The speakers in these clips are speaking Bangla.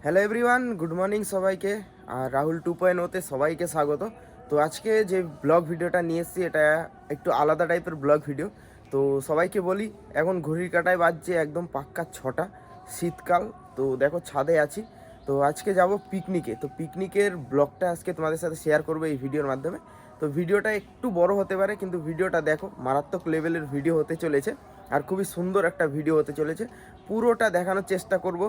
হ্যালো এভরিওয়ান, গুড মর্নিং সবাইকে। আর রাহুল 2.0-তে সবাইকে স্বাগত। তো আজকে যে ব্লগ ভিডিওটা নিয়ে এসেছি এটা একটু আলাদা টাইপের ব্লগ ভিডিও। তো সবাইকে বলি, এখন ঘড়ির কাঁটায় বাজছে একদম পাক্কা 6টা, শীতকাল। তো দেখো ছাদে আছি। তো আজকে যাব পিকনিকে। তো পিকনিকের ব্লগটা আজকে তোমাদের সাথে শেয়ার করবো এই ভিডিওর মাধ্যমে। তো ভিডিওটা একটু বড় হতে পারে, কিন্তু ভিডিওটা দেখো, মারাত্মক লেভেলের ভিডিও হতে চলেছে আর খুবই সুন্দর একটা ভিডিও হতে চলেছে। পুরোটা দেখানোর চেষ্টা করব।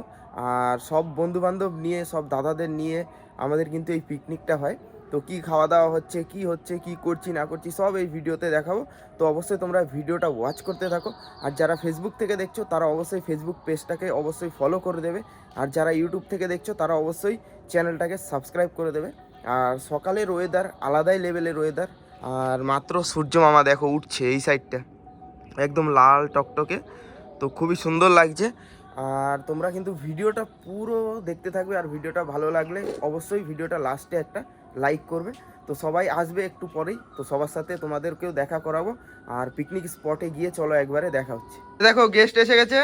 আর সব বন্ধুবান্ধব নিয়ে, সব দাদাদের নিয়ে আমাদের কিন্তু এই পিকনিকটা হয়। তো কি খাওয়া দাওয়া হচ্ছে, কি করছি না করছি, সব এই ভিডিওতে দেখাবো। তো অবশ্যই তোমরা ভিডিওটা ওয়াচ করতে থাকো। আর যারা ফেসবুক থেকে দেখছো তারা অবশ্যই ফেসবুক পেজটাকে অবশ্যই ফলো করে দেবে। আর যারা ইউটিউব থেকে দেখছো তারা অবশ্যই চ্যানেলটাকে সাবস্ক্রাইব করে দেবে। আর সকালের ওয়েদার আলাদাই লেভেলের ওয়েদার। আর মাত্র সূর্য মামা দেখো উঠছে এই সাইডটা, একদম লাল টকটকে। তো খুবই সুন্দর লাগছে। আর তোমরা কিন্তু ভিডিওটা পুরো দেখতে থাকবে। আর ভিডিওটা ভালো লাগলে অবশ্যই ভিডিওটা লাস্টে একটা লাইক করবে। তো সবাই আসবে একটু পরেই। তো সবার সাথে তোমাদেরকেও দেখা করাবো। আর পিকনিক স্পটে গিয়ে চলো একবারে দেখা হচ্ছে। দেখো গেস্ট এসে গেছে,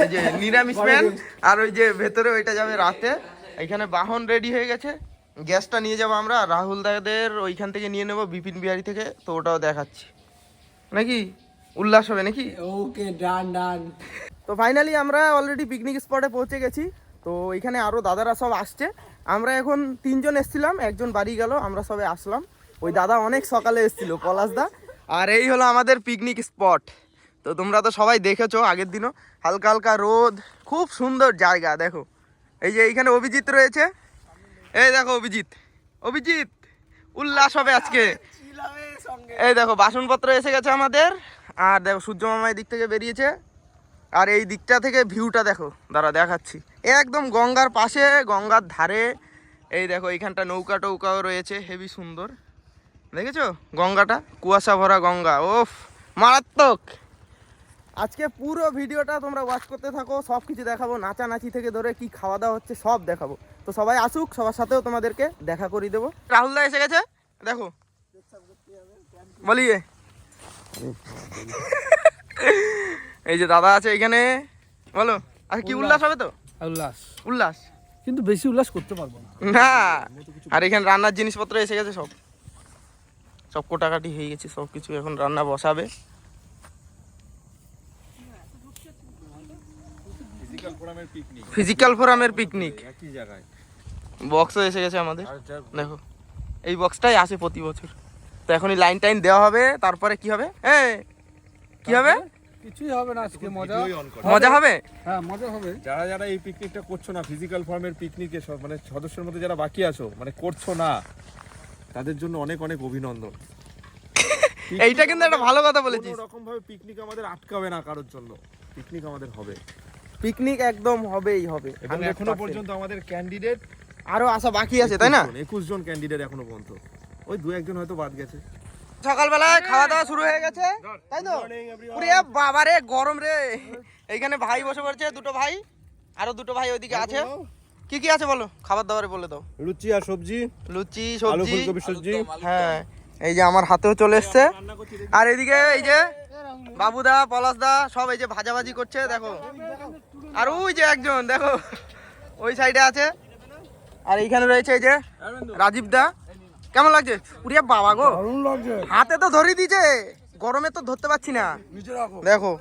এই যে নিরামিষ ম্যান। আর ওই যে ভেতরে ওইটা যাবে রাতে। এখানে বাহন রেডি হয়ে গেছে, গ্যাসটা নিয়ে যাবো আমরা। রাহুল দাদের ওইখান থেকে নিয়ে নেবো, বিপিন বিহারি থেকে। তো ওটাও দেখাচ্ছি নাকি, উল্লাস হবে নাকি। ওকে, ডান ডান। তো ফাইনালি আমরা অলরেডি পিকনিক স্পটে পৌঁছে গেছি। তো এখানে আরও দাদারা সব আসছে। আমরা এখন 3জন এসছিলাম, একজন বাড়ি গেল, আমরা সবাই আসলাম। ওই দাদা অনেক সকালে এসেছিল, পলাশদা। আর এই হলো আমাদের পিকনিক স্পট। তো তোমরা তো সবাই দেখেছো আগের দিনও, হালকা হালকা রোদ, খুব সুন্দর জায়গা। দেখো এই যে এইখানে অভিজিৎ রয়েছে, এই দেখো অভিজিৎ, অভিজিৎ উল্লাস হবে আজকে। এই দেখো বাসনপত্র এসে গেছে আমাদের। আর দেখো সূর্য মামা এই দিক থেকে বেরিয়েছে। আর এই দিকটা থেকে ভিউটা দেখো, দাঁড়া দেখাচ্ছি, একদম গঙ্গার পাশে, গঙ্গার ধারে। এই দেখো এইখানটা নৌকা টৌকাও রয়েছে, হেভি সুন্দর। দেখেছো গঙ্গাটা, কুয়াশা ভরা গঙ্গা, ওফ মারাত্মক। আজকে পুরো ভিডিওটা তোমরা ওয়াচ করতে থাকো, সব কিছু দেখাবো, নাচানাচি থেকে ধরে কি খাওয়া দাওয়া হচ্ছে সব দেখাবো। তো সবাই আসুক, সবার সাথেও তোমাদেরকে দেখা করিয়ে দেবো। রাহুল দা এসে গেছে দেখো, বলিয়ে এই যে দাদা আছে এখানে, বলো আর কি উল্লাস হবে তো। উল্লাস উল্লাস কিন্তু বেশি উল্লাস করতে পারবো না। না। আর এখানে রান্নার জিনিসপত্র এসে গেছে, সব সব কোটাকাটি হয়ে গেছে, সব কিছু এখন রান্না বসাবে। ফিজিক্যাল ফোরামের পিকনিক একই জায়গায়। বক্সও এসে গেছে আমাদের, দেখো এই বক্সটাই আসে প্রতি বছর। তো এখনই লাইন টাইন দেওয়া হবে, তারপরে কি হবে, কি হবে, কিছুই হবে না আজকে, মজা মজা হবে। হ্যাঁ মজা হবে। যারা যারা এই পিকনিকটা করছো না, ফিজিক্যাল ফর্মের পিকনিকে মানে সদস্যের মধ্যে যারা বাকি আছো, মানে করছো না, তাদের জন্য অনেক অনেক অভিনন্দন। এইটা কিন্তু একটা ভালো কথা বলেছিস। কোনো রকম ভাবে পিকনিক আমাদের আটকাবে না কারোর জন্য, পিকনিক আমাদের হবে, পিকনিক একদম হবেই হবে। এবং এখনো পর্যন্ত আমাদের ক্যান্ডিডেট আরো আসা বাকি আছে, তাই না? 21 জন ক্যান্ডিডেট এখনো পর্যন্ত, ওই 2-1 জন হয়তো বাদ গেছে। সকালবেলায় খাওয়া দাওয়া শুরু হয়ে গেছে, তাই তো? পুরে বাবা রে, গরম রে। এইখানে ভাই বসে পড়ছে, দুটো ভাই, আরো দুটো ভাই ওইদিকে আছে। কি কি আছে বলো, খাবার দাবারে বলে দাও। লুচি আর সবজি, লুচি আলু সবজি, ফুলকপি সবজি। হ্যাঁ এই যে আমার হাতেও চলে এসছে। আর এদিকে এই যে বাবুদা, পলাশদা সব এই যে ভাজাভাজি করছে দেখো। আর ওই যে একজন দেখো ওই সাইডে আছে। আর এইখানে রয়েছে এই যে রাজীব দা। কেমন লাগছে? উড়িয়া বাবা গো, হাতে তো ধরে দিয়েছে, গরমে তো ধরতে পারছি না। দেখো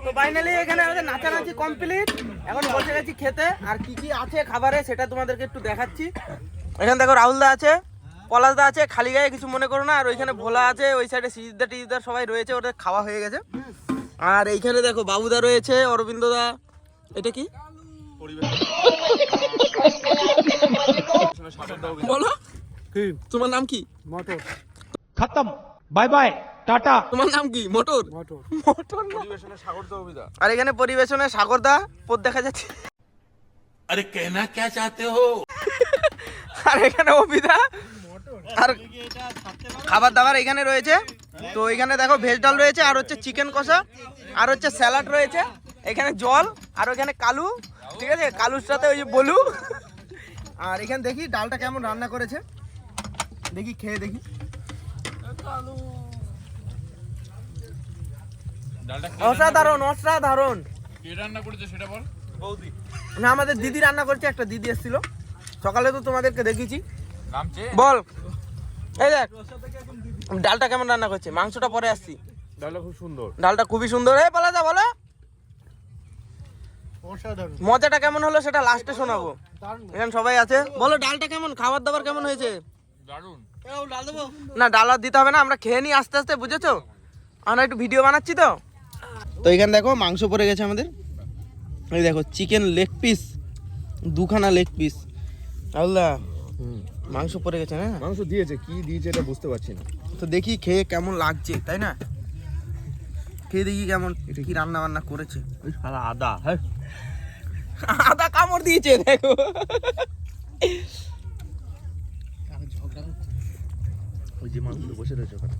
তো ফাইনালি এখানে আমাদের নাচানাচি কমপ্লিট। এখন বসে গেছি খেতে, আর কি কি আছে খাবারে সেটা তোমাদেরকে একটু দেখাচ্ছি। এখানে দেখো রাহুলদা আছে, পলাশদা আছে, খালি গায়ে কিছু মনে করো না। আর ওইখানে ভোলা আছে, ওই সাইডে সিজিদা টিজিদা সবাই রয়েছে, ওদের খাওয়া হয়ে গেছে। আর এইখানে দেখো বাবুদা রয়েছে, অরবিন্দদা। এটা কি বলো, তোমার নাম কি? মোটর खत्म बाय बाय टाटा। তোমার নাম কি? মোটর। মোটর মোটর না। পরিবেশনে সাগর তো অভিদা। আর এখানে পরিবেশনে সাগরদা পথ দেখা যাচ্ছে। अरे कहना क्या चाहते हो? আর এখানে অভিদা। আর খাবার দাবার এখানে রয়েছে। তো এখানে দেখো ভেজ ডাল রয়েছে, আর হচ্ছে চিকেন কষা, আর হচ্ছে স্যালাড রয়েছে। এখানে জল, আর ওখানে কালু, ঠিক আছে, কালুর সাথে ওই যে বলু। আর এখানে দেখি ডালটা কেমন রান্না করেছে, দেখি খেয়ে দেখি। অসাধারণ অসাধারণ। কে রান্না করেছে সেটা বল। বৌদি না, আমাদের দিদি রান্না করছে, একটা দিদি এসেছিল সকালে, তো তোমাদেরকে দেখিয়েছি। নামছে বল, এই দেখ ডালটা কেমন রান্না করছে। মাংসটা পরে আসছি। ডালটা খুব সুন্দর। ডালটা খুবই সুন্দর। এই বলা যা বলো, অসাধারণ মজাটা কেমন হলো সেটা লাস্টে শোনাবো। এখানে সবাই আছে, বলো ডালটা কেমন, খাবার দাবার কেমন হয়েছে? দারুণ। না, ডাল আর দিতে হবে না, আমরা খেয়ে নিই আস্তে আস্তে, বুঝেছো? আমরা একটু ভিডিও বানাচ্ছি তো। তো এখানে দেখো মাংস পড়ে গেছে আমাদের। এই দেখো চিকেন লেগ পিস, দুখানা লেগ পিস। আল্লাহ, মাংস পড়ে গেছে না? মাংস দিয়েছে, কি দিয়েছে এটা বুঝতে পারছি না। তো দেখি খেয়ে কেমন লাগছে, তাই না? খেয়ে দেখি কেমন, কি রান্না বান্না করেছে। आधा है আদা কামড় দিয়েছে দেখো। ওই যে মানুষ বসে রয়েছে ওখানে।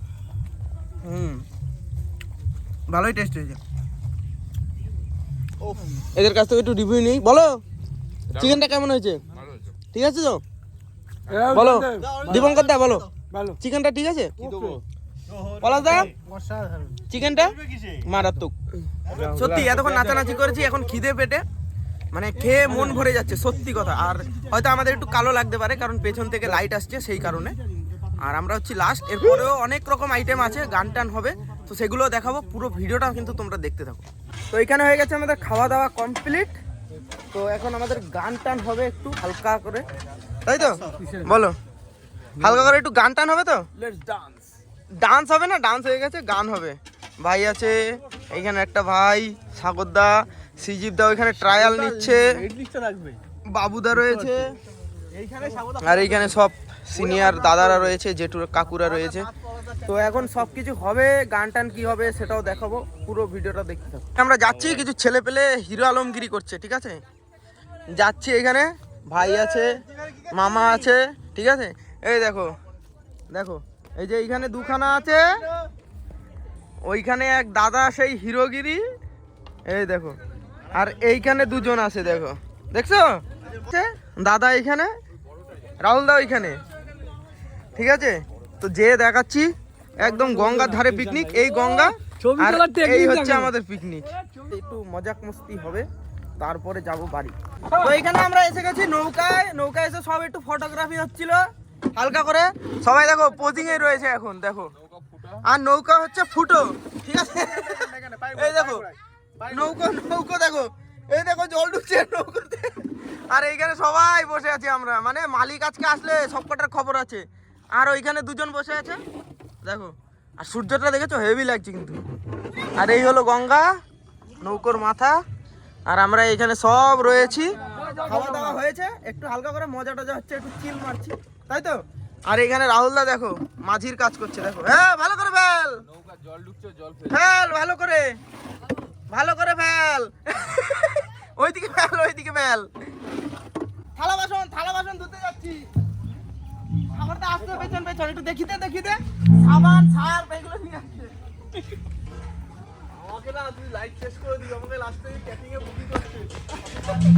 ভালোই টেস্ট হয়েছে। এদের কাছ থেকে একটু রিভিউ নেই। বলো চিকেনটা কেমন হয়েছে? ঠিক আছে তো? বলো দীপঙ্কর দা, বলো ভালো চিকেনটা ঠিক আছে? কি দেবো? পলাশ দা, অসাধারণ চিকেনটা মারাত্মক। সত্যি এতক্ষণ নাচানাচি করেছি, এখন খিদে পেটে মানে খেয়ে মন ভরে যাচ্ছে, সত্যি কথা। আর হয়তো আমাদের একটু কালো লাগতে পারে, কারণ পেছন থেকে লাইট আসছে সেই কারণে। আর আমরা হচ্ছি লাস্ট, এরপরেও অনেক রকম আইটেম আছে, গান টান হবে, তো সেগুলো দেখাবো। পুরো ভিডিওটা কিন্তু তোমরা দেখতে থাকো। তো এখানে হয়ে গেছে আমাদের খাওয়া দাওয়া কমপ্লিট। তো এখন আমাদের গান টান হবে একটু হালকা করে, তাই তো? বলো, হালকা করে একটু গান টান হবে তো? লেটস ডান্স ডান্স হবে না, ডান্স হয়ে গেছে, গান হবে। ভাই আছে এইখানে একটা ভাই, সাগরদা, সিজিবদা ওইখানে ট্রায়াল নিচ্ছে, লিস্টটা রাখবে বাবুদা রয়েছে, এইখানে সাবধান আর এইখানে সব সিনিয়র দাদারা রয়েছে, জেঠুর কাকুরা রয়েছে। তো এখন সব কিছু হবে, গান টান কি হবে সেটাও দেখাবো, পুরো ভিডিওটা দেখতে থাকো। আমরা যাচ্ছি, কিছু ছেলে পেলে হিরো আলমগিরি করছে, ঠিক আছে? যাচ্ছি, এখানে ভাই আছে, মামা আছে, ঠিক আছে? এই দেখো দেখো, এই যে এইখানে দুখানা আছে, ওইখানে এক দাদা সেই হিরোগিরি, এই দেখো। আর এইখানে দুজন আছে, দেখো, দেখছো দাদা এইখানে, রাহুল দা ওইখানে, ঠিক আছে? তো যে দেখাচ্ছি একদম গঙ্গার ধারে পিকনিক, এই গঙ্গা, ছবি আর তোলার technique এই হচ্ছে দেখো। আমাদের পিকনিক। একটু মজাক মস্তি হবে, তারপরে যাব বাড়ি। তো এখানে আমরা এসে গেছি নৌকায়, নৌকায় এসে সব একটু ফটোগ্রাফি হচ্ছিল হালকা করে, সবাই দেখো পোজিং এ রয়েছে এখন, দেখো। আর নৌকা হচ্ছে ফুটো, ঠিক আছে? এই দেখো নৌকো, নৌকো দেখো, এই দেখো জল ঢুকছে নৌকোতে। আর এইখানে সবাই বসে আছি আমরা, মানে মালিক আজকে আসলে সবকটার খবর আছে। আর ওইখানে দুজন বসে আছে, দেখো। আর সূর্যটা দেখেছো, হেভি লাগছে কিন্তু। আর এই হলো গঙ্গা, নৌকোর মাথা, আর আমরা এখানে সব রয়েছি। খাওয়া দাওয়া হয়েছে, একটু হালকা করে মজা টজা হচ্ছে, একটু চিল মারছি, তাই তো? আর এখানে রাহুল দা দেখো মাঝির কাজ করছে, দেখো। হ্যাঁ ভালো করে ফেল, ফেল ভালো করে, ভালো করে ফেল। ওইদিকে ফেল, ওইদিকে ফেল। থালা বাসন ধুতে যাচ্ছি। খাবারটা আসতে পেছন পেছন, একটু দেখিতে দেখিতে সাবান সার এগুলো নিয়ে আসছে। আমাকে না তুই লাইট শেষ করে দিবি, আমাকে লাস্টে ক্যাটিং এ বুকিং করছিস।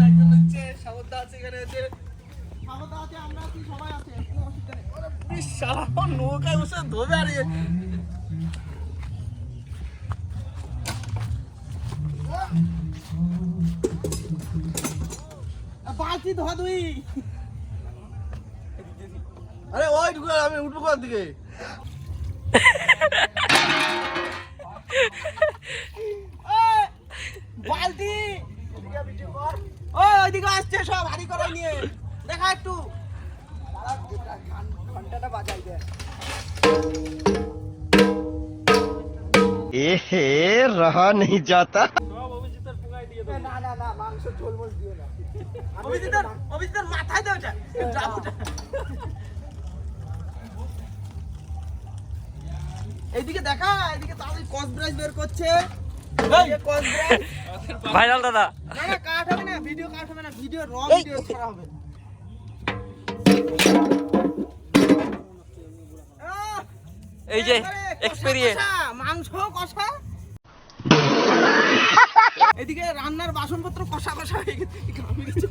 একজন হচ্ছে সাগরদা আছে, এখানে আছে সাগরদা আছে, আমরা আছি, সবাই আছে, কোনো অসুবিধা নেই। ওরে বিশাল নৌকায় বসে ধোবে আর বালতি ধোয়া তুই। আরে ওই ঢুকে, আমি উঠবো কোন দিকে? বালতি ওইদিকে আসছে সব হাড়ি করে নিয়ে, দেখা একটু ঘন্টাটা বাজাই দে। এহে রহা नहीं जाता। না না না, মাংস ঝোল মোল দিও না। অভিজিতের মাথায় দে ওটা, ড্রামটা। এইদিকে দেখা, এইদিকে তাড়াতাড়ি কস ব্রাশ বের করছে। কস ব্রাশ ভাইরাল দাদা। না না, কাট হবে না, ভিডিও কাট হবে না, ভিডিও র ভিডিও ছাড়া হবে। এই যে এক্সপেরিয়েন্স। মাংস কষা, এদিকে রান্নার বাসনপত্র কষা কষা হয়ে গেছে। আমি কিছু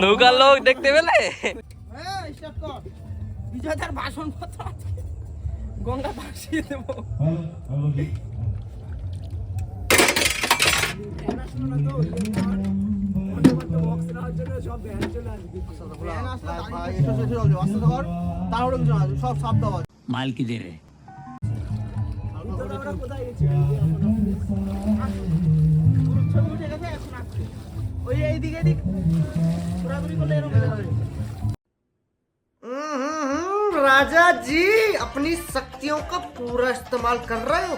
নৌকার লোক দেখতে পেলে? হ্যাঁ স্টার্ট কর। বিজয়দার বাসনপত্র আছে, গঙ্গা ভাসিয়ে দেবো। माल की दे रहे ওই এইদিকে এদিক ঘোরাঘুরি করলে এরকম হবে। राजा जी अपनी शक्तियों का पूरा इस्तेमाल कर रहे हो।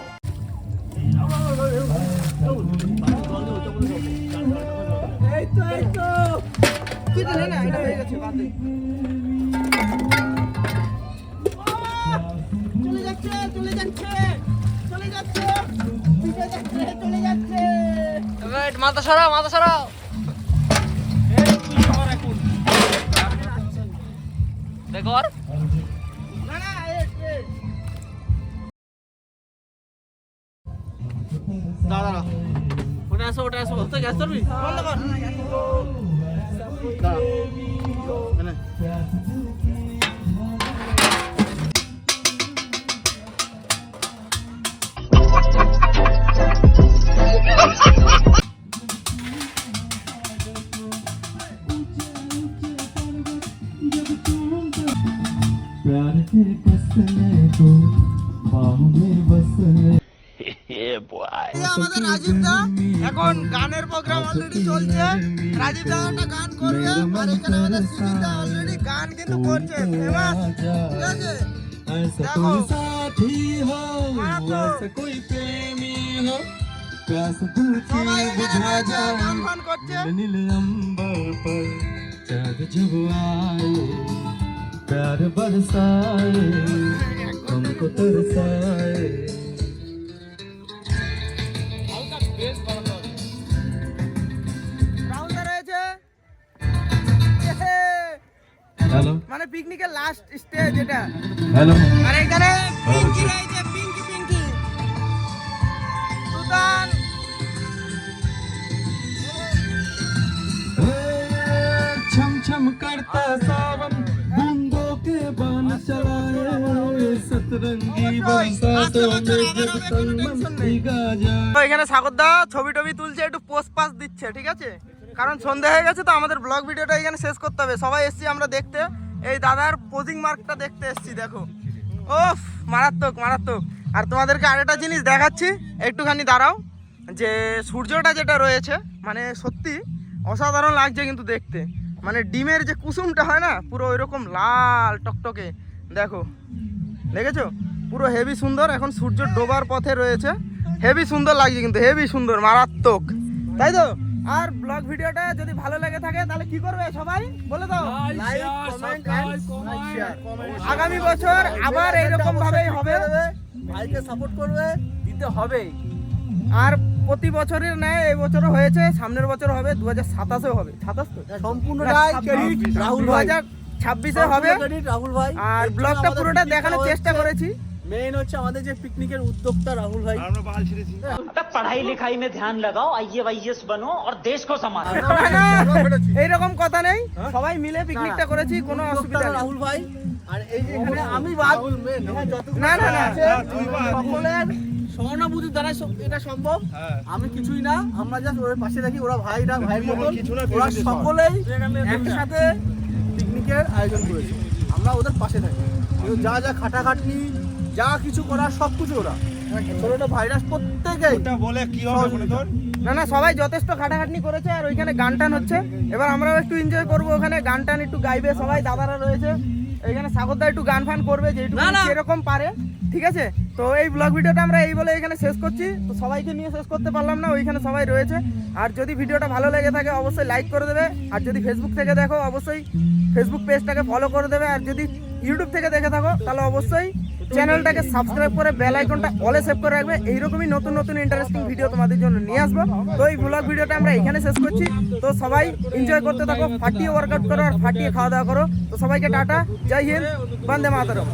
এই তো তুই তো না, এটা হয়ে গেছে বাদে। চলে যাচ্ছে চলে যাচ্ছে চলে যাচ্ছে চলে যাচ্ছে। মাথা সরাও, মাথা সরাও। দেখো আর না না, দাদা ওটা আসো, ওটা আসো। তো গ্যাস ধরবি? বন্ধ কর। प्यार के बसने को बाहों में बसने। এই যে আমাদের রাজীব দা, এখন গানের প্রোগ্রাম অলরেডি চলছে। রাজীব দা একটা গান করবে, আর এখানে আমাদের সুজিত দা অলরেডি গান কিন্তু করছে, ফেমাস। ঠিক আছে, ऐसा देखो। कोई साथी हो, हाँ तो। ऐसा कोई प्रेमी हो, प्यास दिल की সবাই এখানে बुझा রয়েছে, जाए। গান ফান করছে। नील अंबर पर चाँद जब आए, प्यार बरसाए, हमको तरसाए। রাহুল দা রয়েছে, हेलो মানে পিকনিকের লাস্ট স্টেজ এটা। हेलो আর এখানে পিঙ্কি রয়েছে, পিঙ্কি পিঙ্কি সুলতান। छम छम करता सावन, बूंदों के बान चलाए, सतरंगी बरसातों में जब तन मन भीगा जाए। তো এখানে সাগরদা ছবি টবি তুলছে, একটু পোস্ট পাস দিচ্ছে, ঠিক আছে? কারণ সন্ধ্যা হয়ে গেছে তো আমাদের ব্লগ ভিডিওটা এখানে শেষ করতে হবে। সবাই এসছি আমরা দেখতে, এই দাদার পোজিং মার্কটা দেখতে এসছি, দেখো। ওফ, মারাত্মক মারাত্মক। আর তোমাদেরকে আরেকটা জিনিস দেখাচ্ছি, একটুখানি দাঁড়াও। যে সূর্যটা যেটা রয়েছে, মানে সত্যি অসাধারণ লাগছে কিন্তু দেখতে। মানে ডিমের যে কুসুমটা হয় না, পুরো ওইরকম লাল টকটকে, দেখো দেখেছো? পুরো হেভি সুন্দর। এখন সূর্য ডোবার পথে রয়েছে, হেভি সুন্দর লাগছে, কিন্তু হেভি সুন্দর, মারাত্মক, তাই তো? আর ব্লগ ভিডিওটা যদি ভালো লেগে থাকে তাহলে কি করবে সবাই বলে দাও? Like, comment and share. আগামী বছর আবার এইরকম ভাবেই হবে, ভাইকে সাপোর্ট করবে, দিতে হবে। আর প্রতি বছরের ন্যায় এই বছরও হয়েছে, সামনের বছর হবে, 2027-এও হবে। 27 তো সম্পূর্ণটাই ক্রেডিট রাহুল ভাই, 2026-এ হবে। ক্রেডিট রাহুল ভাই। আর ব্লগটা পুরোটা দেখানোর চেষ্টা করেছি। মেইন হচ্ছে আমাদের যে পিকনিকের উদ্যোক্তা রাহুল ভাই। पढ़ाई लिखाई में ध्यान लगाओ, IAS बनो और देश को संभालो। এইরকম কথা নেই, সবাই মিলে পিকনিকটা করেছি, কোনো অসুবিধা নেই। রাহুল ভাই, আর এই যে এখানে আমি বাদ, না না না, সকলের সহানুভূতির দ্বারা এটা সম্ভব। আমি কিছুই না, আমরা জাস্ট ওর পাশে থাকি, ওরা ভাইরা ভাইয়ের মতন, ওরা সকলেই একসাথে পিকনিকের আয়োজন করেছে, আমরা ওদের পাশে থাকি। কিন্তু যা যা খাটাখাটনি, যা কিছু করার সব কিছু ওরা, ছোটটা ভাইরাস প্রত্যেকেই বলে কি হবে মনে তোর? না না, সবাই যথেষ্ট খাটাখাটনি করেছে। আর ওইখানে গান টান হচ্ছে, এবার আমরাও একটু এনজয় করবো, ওখানে গান টান একটু গাইবে সবাই, দাদারা রয়েছে এইখানে, সাগরদা একটু গান ফান করবে যেটুকু সেরকম পারে, ঠিক আছে? তো এই ব্লগ ভিডিওটা আমরা এই বলে এখানে শেষ করছি। তো সবাইকে নিয়ে শেষ করতে পারলাম না, ওইখানে সবাই রয়েছে। আর যদি ভিডিওটা ভালো লেগে থাকে অবশ্যই লাইক করে দেবে, আর যদি ফেসবুক থেকে দেখো অবশ্যই ফেসবুক পেজটাকে ফলো করে দেবে, আর যদি ইউটিউব থেকে দেখে থাকো তাহলে অবশ্যই চ্যানেলটাকে সাবস্ক্রাইব করে বেল আইকনটা অলে সেভ করে রাখবে। এইরকমই নতুন নতুন ইন্টারেস্টিং ভিডিও তোমাদের জন্য নিয়ে আসবো। তো এই ব্লগ ভিডিওটা আমরা এখানে শেষ করছি। তো সবাই এনজয় করতে থাকো, ফাটিয়ে ওয়ার্কআউট করো আর ফাটিয়ে খাওয়া দাওয়া করো। তো সবাইকে টাটা, জয় হিন্দ, বন্দে মাতরম।